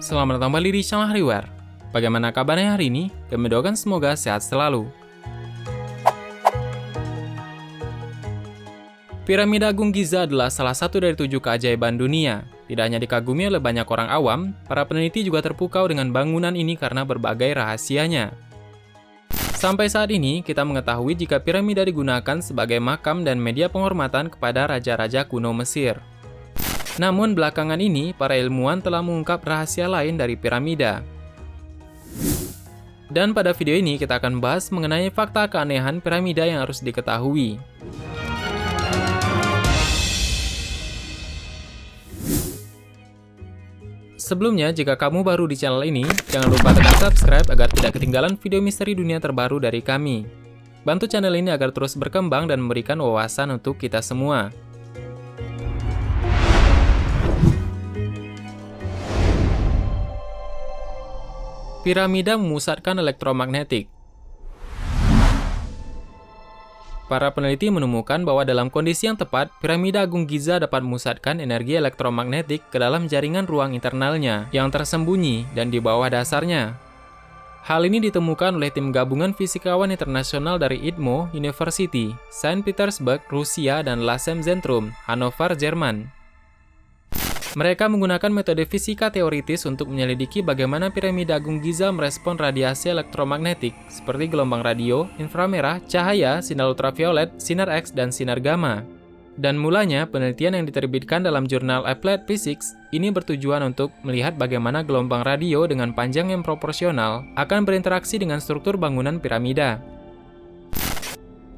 Selamat datang kembali di channel Hariware. Bagaimana kabarnya hari ini? Kami doakan semoga sehat selalu. Piramida Agung Giza adalah salah satu dari 7 keajaiban dunia. Tidak hanya dikagumi oleh banyak orang awam, para peneliti juga terpukau dengan bangunan ini karena berbagai rahasianya. Sampai saat ini, kita mengetahui jika piramida digunakan sebagai makam dan media penghormatan kepada raja-raja kuno Mesir. Namun belakangan ini, para ilmuwan telah mengungkap rahasia lain dari piramida. Dan pada video ini kita akan bahas mengenai fakta keanehan piramida yang harus diketahui. Sebelumnya, jika kamu baru di channel ini, jangan lupa tekan subscribe agar tidak ketinggalan video misteri dunia terbaru dari kami. Bantu channel ini agar terus berkembang dan memberikan wawasan untuk kita semua. Piramida memusatkan elektromagnetik. Para peneliti menemukan bahwa dalam kondisi yang tepat, piramida Agung Giza dapat memusatkan energi elektromagnetik ke dalam jaringan ruang internalnya yang tersembunyi dan di bawah dasarnya. Hal ini ditemukan oleh tim gabungan fisikawan internasional dari ITMO University, Saint Petersburg, Rusia, dan Lasem Zentrum, Hannover, Jerman. Mereka menggunakan metode fisika teoritis untuk menyelidiki bagaimana piramida Agung Giza merespon radiasi elektromagnetik seperti gelombang radio, inframerah, cahaya, sinar ultraviolet, sinar X, dan sinar gamma. Dan mulanya, penelitian yang diterbitkan dalam jurnal Applied Physics ini bertujuan untuk melihat bagaimana gelombang radio dengan panjang yang proporsional akan berinteraksi dengan struktur bangunan piramida.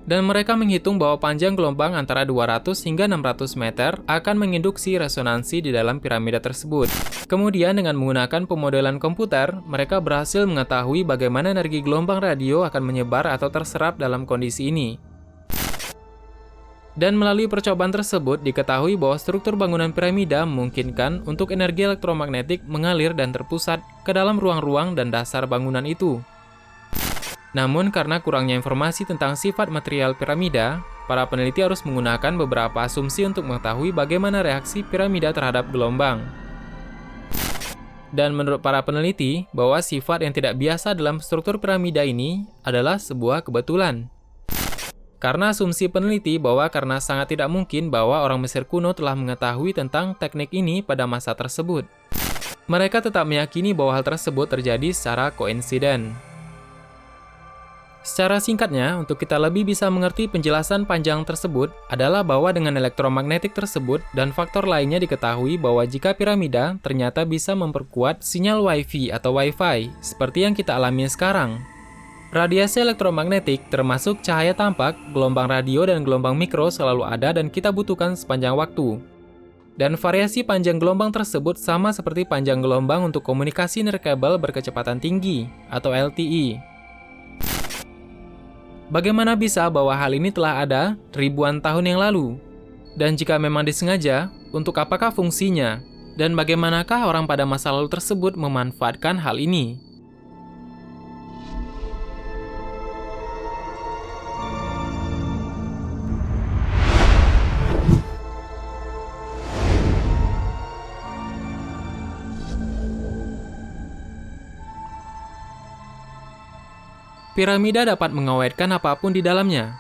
Dan mereka menghitung bahwa panjang gelombang antara 200 hingga 600 meter akan menginduksi resonansi di dalam piramida tersebut. Kemudian dengan menggunakan pemodelan komputer, mereka berhasil mengetahui bagaimana energi gelombang radio akan menyebar atau terserap dalam kondisi ini. Dan melalui percobaan tersebut, diketahui bahwa struktur bangunan piramida memungkinkan untuk energi elektromagnetik mengalir dan terpusat ke dalam ruang-ruang dan dasar bangunan itu. Namun karena kurangnya informasi tentang sifat material piramida, para peneliti harus menggunakan beberapa asumsi untuk mengetahui bagaimana reaksi piramida terhadap gelombang. Dan menurut para peneliti, bahwa sifat yang tidak biasa dalam struktur piramida ini adalah sebuah kebetulan. Karena asumsi peneliti bahwa karena sangat tidak mungkin bahwa orang Mesir kuno telah mengetahui tentang teknik ini pada masa tersebut. Mereka tetap meyakini bahwa hal tersebut terjadi secara koinsiden. Secara singkatnya, untuk kita lebih bisa mengerti penjelasan panjang tersebut adalah bahwa dengan elektromagnetik tersebut dan faktor lainnya diketahui bahwa jika piramida ternyata bisa memperkuat sinyal Wi-Fi atau Wi-Fi seperti yang kita alami sekarang. Radiasi elektromagnetik termasuk cahaya tampak, gelombang radio dan gelombang mikro selalu ada dan kita butuhkan sepanjang waktu. Dan variasi panjang gelombang tersebut sama seperti panjang gelombang untuk komunikasi nirkabel berkecepatan tinggi atau LTE. Bagaimana bisa bahwa hal ini telah ada ribuan tahun yang lalu? Dan jika memang disengaja, untuk apakah fungsinya? Dan bagaimanakah orang pada masa lalu tersebut memanfaatkan hal ini? Piramida dapat mengawetkan apapun di dalamnya.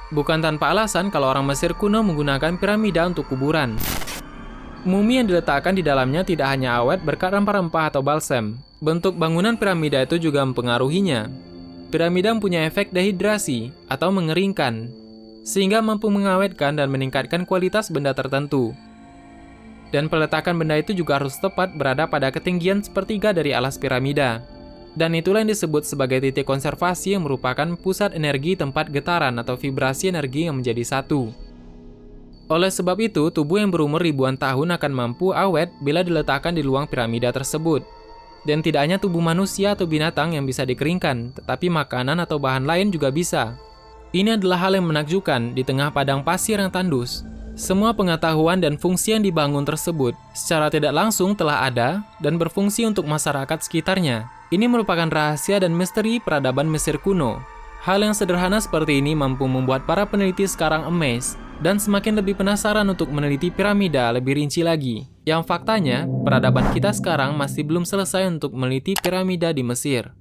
Bukan tanpa alasan kalau orang Mesir kuno menggunakan piramida untuk kuburan. Mumi yang diletakkan di dalamnya tidak hanya awet berkat rempah-rempah atau balsam. Bentuk bangunan piramida itu juga mempengaruhinya. Piramida mempunyai efek dehidrasi atau mengeringkan, sehingga mampu mengawetkan dan meningkatkan kualitas benda tertentu. Dan peletakan benda itu juga harus tepat berada pada ketinggian sepertiga dari alas piramida. Dan itulah yang disebut sebagai titik konservasi yang merupakan pusat energi tempat getaran atau vibrasi energi yang menjadi satu. Oleh sebab itu, tubuh yang berumur ribuan tahun akan mampu awet bila diletakkan di luang piramida tersebut. Dan tidak hanya tubuh manusia atau binatang yang bisa dikeringkan, tetapi makanan atau bahan lain juga bisa. Ini adalah hal yang menakjubkan di tengah padang pasir yang tandus. Semua pengetahuan dan fungsi yang dibangun tersebut secara tidak langsung telah ada dan berfungsi untuk masyarakat sekitarnya. Ini merupakan rahasia dan misteri peradaban Mesir kuno. Hal yang sederhana seperti ini mampu membuat para peneliti sekarang amazed dan semakin lebih penasaran untuk meneliti piramida lebih rinci lagi. Yang faktanya, peradaban kita sekarang masih belum selesai untuk meneliti piramida di Mesir.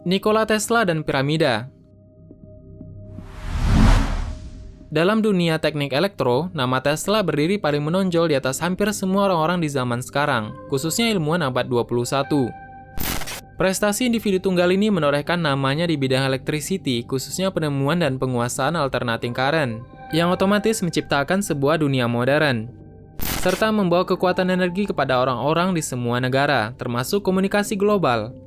Nikola Tesla dan piramida. Dalam dunia teknik elektro, nama Tesla berdiri paling menonjol di atas hampir semua orang-orang di zaman sekarang, khususnya ilmuwan abad 21. Prestasi individu tunggal ini menorehkan namanya di bidang electricity, khususnya penemuan dan penguasaan alternating current, yang otomatis menciptakan sebuah dunia modern, serta membawa kekuatan energi kepada orang-orang di semua negara, termasuk komunikasi global.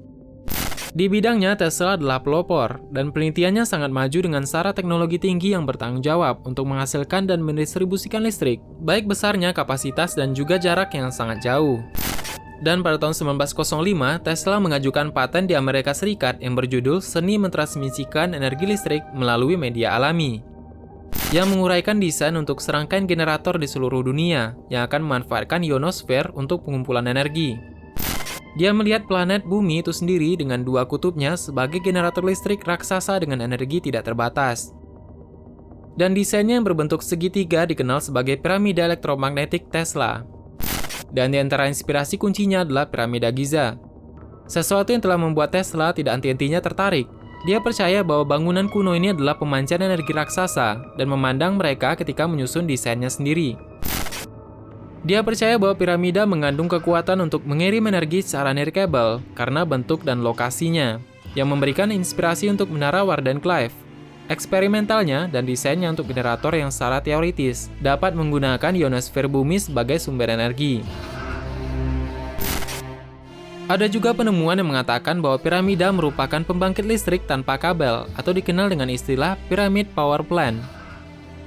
Di bidangnya, Tesla adalah pelopor, dan penelitiannya sangat maju dengan syarat teknologi tinggi yang bertanggung jawab untuk menghasilkan dan mendistribusikan listrik, baik besarnya, kapasitas, dan juga jarak yang sangat jauh. Dan pada tahun 1905, Tesla mengajukan paten di Amerika Serikat yang berjudul Seni Mentransmisikan Energi Listrik Melalui Media Alami, yang menguraikan desain untuk serangkaian generator di seluruh dunia yang akan memanfaatkan ionosfer untuk pengumpulan energi. Dia melihat planet bumi itu sendiri dengan dua kutubnya sebagai generator listrik raksasa dengan energi tidak terbatas. Dan desainnya yang berbentuk segitiga dikenal sebagai piramida elektromagnetik Tesla. Dan di antara inspirasi kuncinya adalah piramida Giza. Sesuatu yang telah membuat Tesla tidak henti-hentinya tertarik. Dia percaya bahwa bangunan kuno ini adalah pemancar energi raksasa dan memandang mereka ketika menyusun desainnya sendiri. Dia percaya bahwa piramida mengandung kekuatan untuk mengirim energi secara nirkabel karena bentuk dan lokasinya, yang memberikan inspirasi untuk menara Wardenclyffe. Eksperimentalnya dan desainnya untuk generator yang secara teoritis dapat menggunakan ionosfer bumi sebagai sumber energi. Ada juga penemuan yang mengatakan bahwa piramida merupakan pembangkit listrik tanpa kabel atau dikenal dengan istilah Pyramid Power Plant.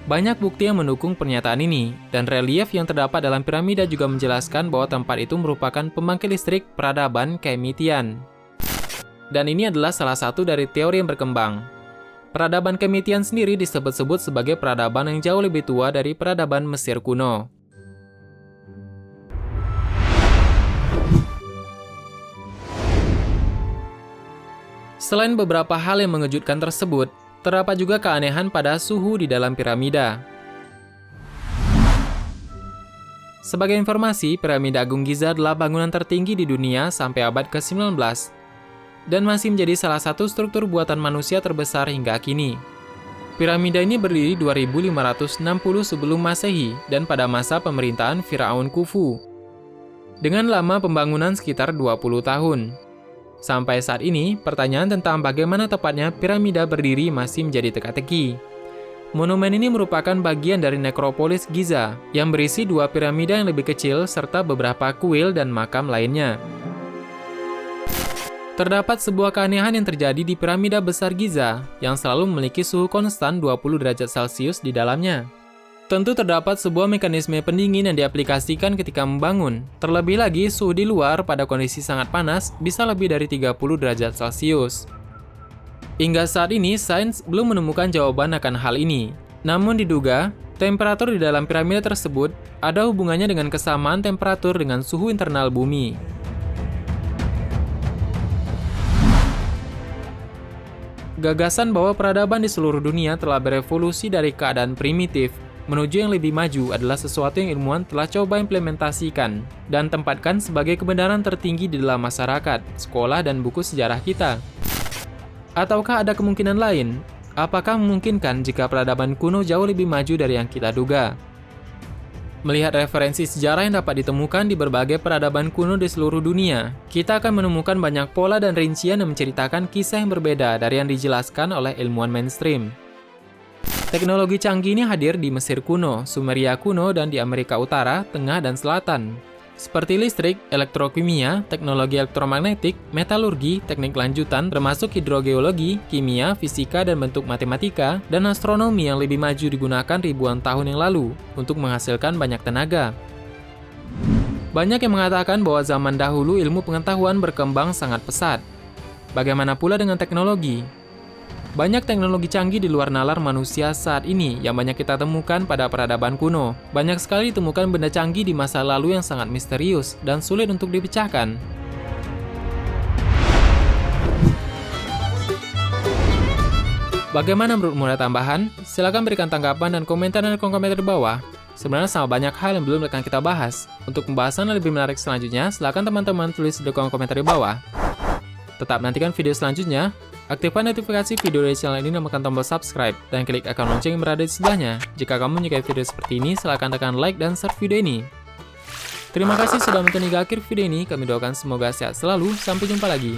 Banyak bukti yang mendukung pernyataan ini, dan relief yang terdapat dalam piramida juga menjelaskan bahwa tempat itu merupakan pembangkit listrik peradaban Kemitian. Dan ini adalah salah satu dari teori yang berkembang. Peradaban Kemitian sendiri disebut-sebut sebagai peradaban yang jauh lebih tua dari peradaban Mesir kuno. Selain beberapa hal yang mengejutkan tersebut, terdapat juga keanehan pada suhu di dalam piramida. Sebagai informasi, piramida Agung Giza adalah bangunan tertinggi di dunia sampai abad ke-19 dan masih menjadi salah satu struktur buatan manusia terbesar hingga kini. Piramida ini berdiri 2560 sebelum Masehi dan pada masa pemerintahan Firaun Khufu, dengan lama pembangunan sekitar 20 tahun. Sampai saat ini, pertanyaan tentang bagaimana tepatnya piramida berdiri masih menjadi teka-teki. Monumen ini merupakan bagian dari nekropolis Giza, yang berisi dua piramida yang lebih kecil serta beberapa kuil dan makam lainnya. Terdapat sebuah keanehan yang terjadi di piramida besar Giza, yang selalu memiliki suhu konstan 20 derajat Celcius di dalamnya. Tentu terdapat sebuah mekanisme pendingin yang diaplikasikan ketika membangun. Terlebih lagi, suhu di luar pada kondisi sangat panas bisa lebih dari 30 derajat Celcius. Hingga saat ini, sains belum menemukan jawaban akan hal ini. Namun diduga, temperatur di dalam piramida tersebut ada hubungannya dengan kesamaan temperatur dengan suhu internal bumi. Gagasan bahwa peradaban di seluruh dunia telah berevolusi dari keadaan primitif menuju yang lebih maju adalah sesuatu yang ilmuwan telah coba implementasikan dan tempatkan sebagai kebenaran tertinggi di dalam masyarakat, sekolah, dan buku sejarah kita. Ataukah ada kemungkinan lain? Apakah memungkinkan jika peradaban kuno jauh lebih maju dari yang kita duga? Melihat referensi sejarah yang dapat ditemukan di berbagai peradaban kuno di seluruh dunia, kita akan menemukan banyak pola dan rincian yang menceritakan kisah yang berbeda dari yang dijelaskan oleh ilmuwan mainstream. Teknologi canggih ini hadir di Mesir kuno, Sumeria kuno, dan di Amerika Utara, Tengah, dan Selatan. Seperti listrik, elektrokimia, teknologi elektromagnetik, metalurgi, teknik lanjutan, termasuk hidrogeologi, kimia, fisika, dan bentuk matematika, dan astronomi yang lebih maju digunakan ribuan tahun yang lalu untuk menghasilkan banyak tenaga. Banyak yang mengatakan bahwa zaman dahulu ilmu pengetahuan berkembang sangat pesat. Bagaimana pula dengan teknologi? Banyak teknologi canggih di luar nalar manusia saat ini yang banyak kita temukan pada peradaban kuno. Banyak sekali ditemukan benda canggih di masa lalu yang sangat misterius dan sulit untuk dipecahkan. Bagaimana menurutmu ada tambahan? Silahkan berikan tanggapan dan komentar di kolom komentar di bawah. Sebenarnya sama banyak hal yang belum akan kita bahas. Untuk pembahasan yang lebih menarik selanjutnya, silahkan teman-teman tulis di kolom komentar di bawah. Tetap nantikan video selanjutnya. Aktifkan notifikasi video dari channel ini dan tekan tombol subscribe, dan klik icon lonceng yang berada di sebelahnya. Jika kamu menyukai video seperti ini, silahkan tekan like dan share video ini. Terima kasih sudah menonton hingga akhir video ini, kami doakan semoga sehat selalu, sampai jumpa lagi.